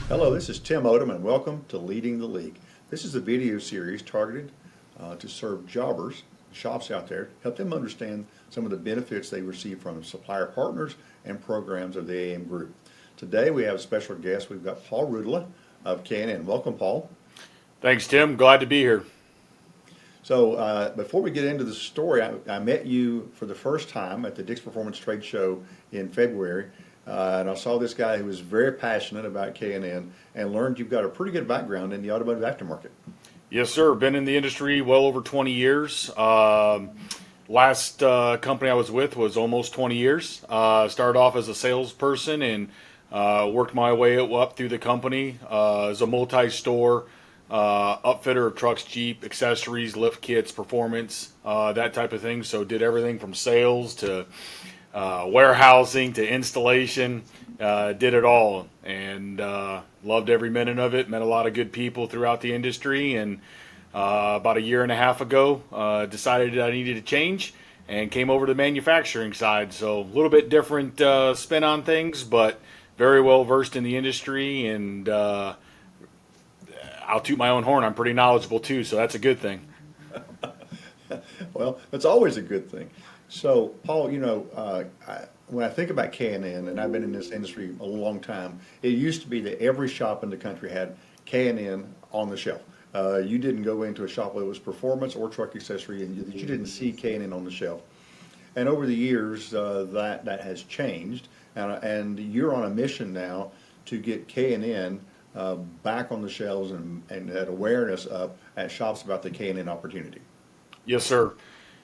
Hello, this is Tim Odom, and welcome to Leading the League. This is a video series targeted to serve jobbers, shops out there, help them understand some of the benefits they receive from supplier partners and programs of the AAM Group. Today we have a special guest. We've got Paul Ruda of K&N. Welcome, Paul. Thanks, Tim. Glad to be here. So before we get into the story, I met you for the first time at the Dick's Performance Trade Show in February. And I saw this guy who was very passionate about K&N and learned you've got a pretty good background in the automotive aftermarket. Yes, sir. Been in the industry well over 20 years. Last company I was with was almost 20 years. Started off as a salesperson and worked my way up through the company as a multi-store upfitter of trucks, Jeep, accessories, lift kits, performance, that type of thing. So did everything from sales to warehousing to installation, did it all, and loved every minute of it. Met a lot of good people throughout the industry, and about a year and a half ago decided I needed to change and came over to the manufacturing side. So a little bit different spin on things, but very well versed in the industry, and I'll toot my own horn. I'm pretty knowledgeable too, so that's a good thing. Well, that's always a good thing. So, Paul, when I think about K&N, and I've been in this industry a long time, it used to be that every shop in the country had K&N on the shelf. You didn't go into a shop where it was performance or truck accessory, and you didn't see K&N on the shelf. And over the years, that has changed, and you're on a mission now to get K&N back on the shelves and that awareness up at shops about the K&N opportunity. Yes, sir.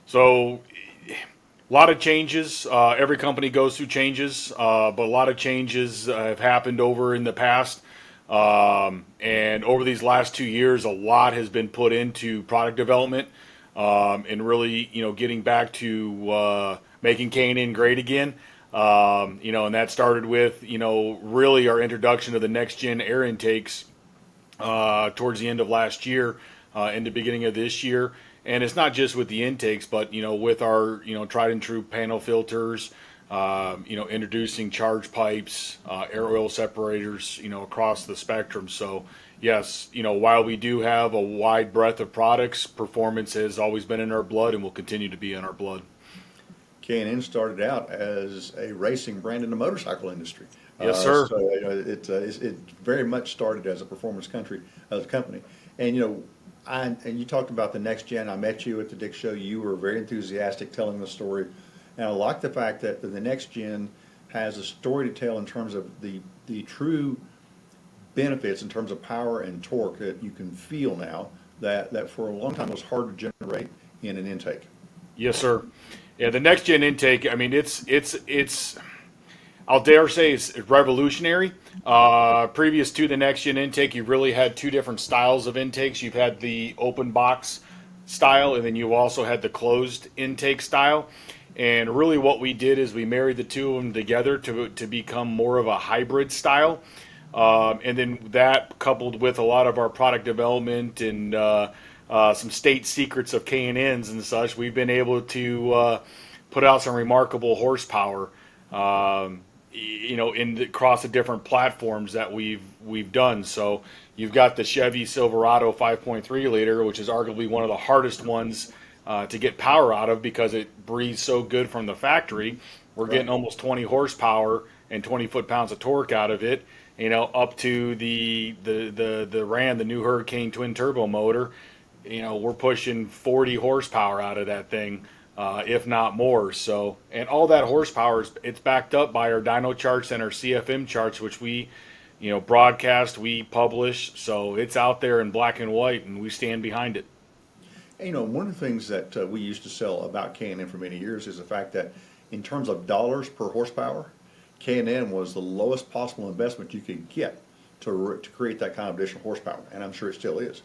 So a lot of changes. Every company goes through changes, but a lot of changes have happened over in the past. And over these last 2 years, a lot has been put into product development and really, getting back to making K&N great again. And that started with, really our introduction of the NextGen air intakes towards the end of last year, in the beginning of this year. And it's not just with the intakes, but with our tried and true panel filters, introducing charge pipes, air oil separators, across the spectrum. So yes, while we do have a wide breadth of products, performance has always been in our blood and will continue to be in our blood. K&N started out as a racing brand in the motorcycle industry. Yes, sir. So it very much started as a performance company, and you talked about the next gen. I met you at the Dick Show. You were very enthusiastic telling the story, and I like the fact that the next gen has a story to tell in terms of the true benefits in terms of power and torque that you can feel now that for a long time was hard to generate in an intake. Yes, sir. Yeah, the next gen intake. I mean, it's I'll dare say it's revolutionary. Previous to the next gen intake, you really had two different styles of intakes. You've had the open box style, and then you also had the closed intake style. And really, what we did is we married the two of them together to become more of a hybrid style. And then that, coupled with a lot of our product development and some state secrets of K&Ns and such, we've been able to put out some remarkable horsepower. Across the different platforms that we've done. So you've got the Chevy Silverado 5.3 liter, which is arguably one of the hardest ones to get power out of because it breathes so good from the factory. We're getting almost 20 horsepower and 20 foot-pounds of torque out of it. Up to the Ram, the new Hurricane twin turbo motor. We're pushing 40 horsepower out of that thing. If not more. So, and all that horsepower, it's backed up by our dyno charts and our CFM charts, which we, broadcast, we publish. So it's out there in black and white, and we stand behind it. And, one of the things that we used to sell about K&N for many years is the fact that in terms of dollars per horsepower, K&N was the lowest possible investment you could get to create that kind of additional horsepower, and I'm sure it still is.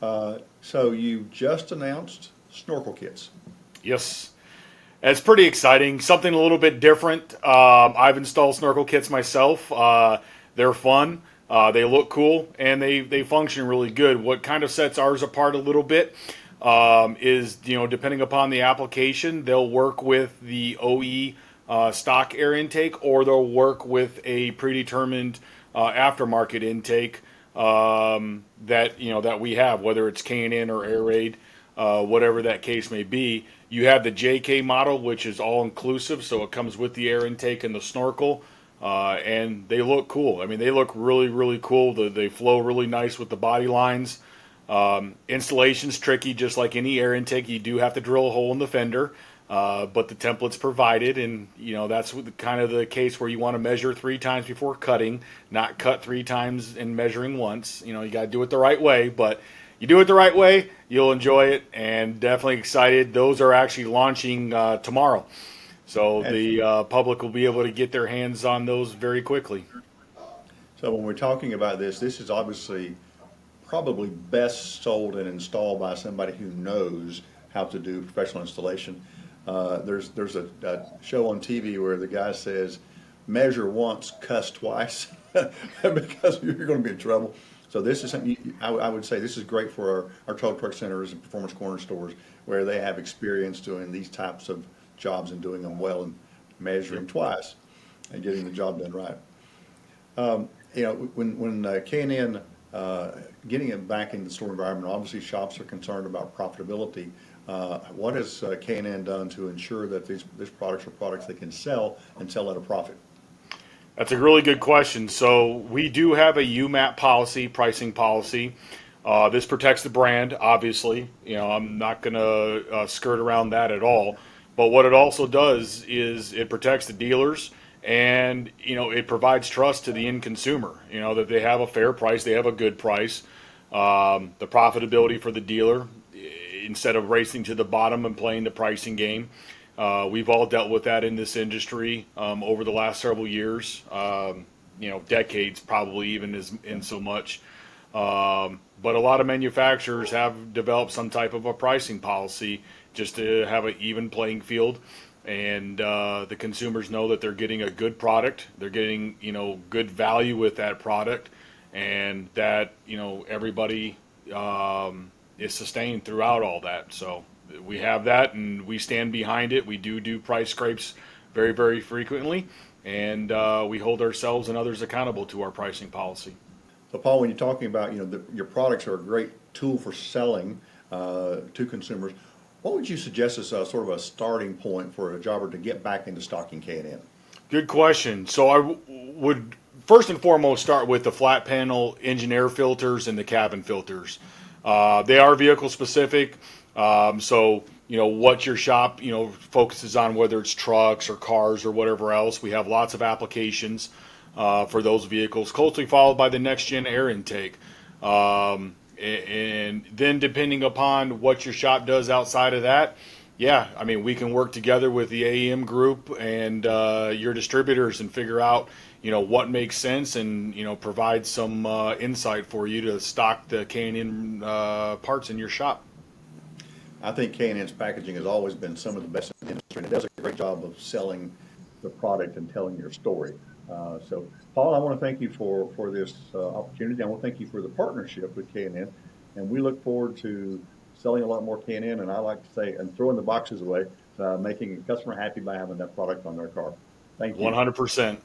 So you just announced snorkel kits. Yes, it's pretty exciting. Something a little bit different. I've installed snorkel kits myself. They're fun. They look cool, and they function really good. What kind of sets ours apart a little bit is, depending upon the application, they'll work with the OE stock air intake, or they'll work with a predetermined aftermarket intake that we have, whether it's K&N or Air Raid, whatever that case may be. You have the JK model, which is all inclusive, so it comes with the air intake and the snorkel, and they look cool. I mean, they look really, really cool. They flow really nice with the body lines. Installation's tricky, just like any air intake. You do have to drill a hole in the fender, but the template's provided, and that's kind of the case where you want to measure 3 times before cutting, not cut 3 times and measuring once. You got to do it the right way, but you do it the right way, you'll enjoy it, and definitely excited. Those are actually launching tomorrow, so the public will be able to get their hands on those very quickly. So when we're talking about this is obviously probably best sold and installed by somebody who knows how to do professional installation. There's a show on TV where the guy says, measure once, cuss twice, because you're going to be in trouble. So this is something I would say this is great for our tow truck centers and performance corner stores where they have experience doing these types of jobs and doing them well and measuring twice and getting the job done right. When K&N getting it back in the store environment, obviously shops are concerned about profitability. What has K&N done to ensure that these products are products they can sell and sell at a profit? That's a really good question. So we do have a UMAP policy, pricing policy. This protects the brand, obviously. I'm not going to skirt around that at all. But what it also does is it protects the dealers, and it provides trust to the end consumer. That they have a fair price, they have a good price. The profitability for the dealer, instead of racing to the bottom and playing the pricing game. We've all dealt with that in this industry over the last several years, decades probably even in so much. But a lot of manufacturers have developed some type of a pricing policy just to have an even playing field. And the consumers know that they're getting a good product, they're getting good value with that product, and that everybody is sustained throughout all that. So we have that, and we stand behind it. We do price scrapes very, very frequently, and we hold ourselves and others accountable to our pricing policy. So Paul, when you're talking about your products are a great tool for selling to consumers, what would you suggest as a sort of a starting point for a jobber to get back into stocking K&N? Good question. So I would first and foremost start with the flat panel engine air filters and the cabin filters. They are vehicle specific. So what your shop focuses on, whether it's trucks or cars or whatever else. We have lots of applications for those vehicles, closely followed by the NextG air intake. And then depending upon what your shop does outside of that, we can work together with the AAM Group and your distributors and figure out what makes sense, and provide some insight for you to stock the K&N parts in your shop. I think K&N's packaging has always been some of the best in the industry, and it does a great job of selling the product and telling your story. So, Paul, I want to thank you for this opportunity. I want to thank you for the partnership with K&N, and we look forward to selling a lot more K&N, and I like to say, and throwing the boxes away, making a customer happy by having that product on their car. Thank you. 100%.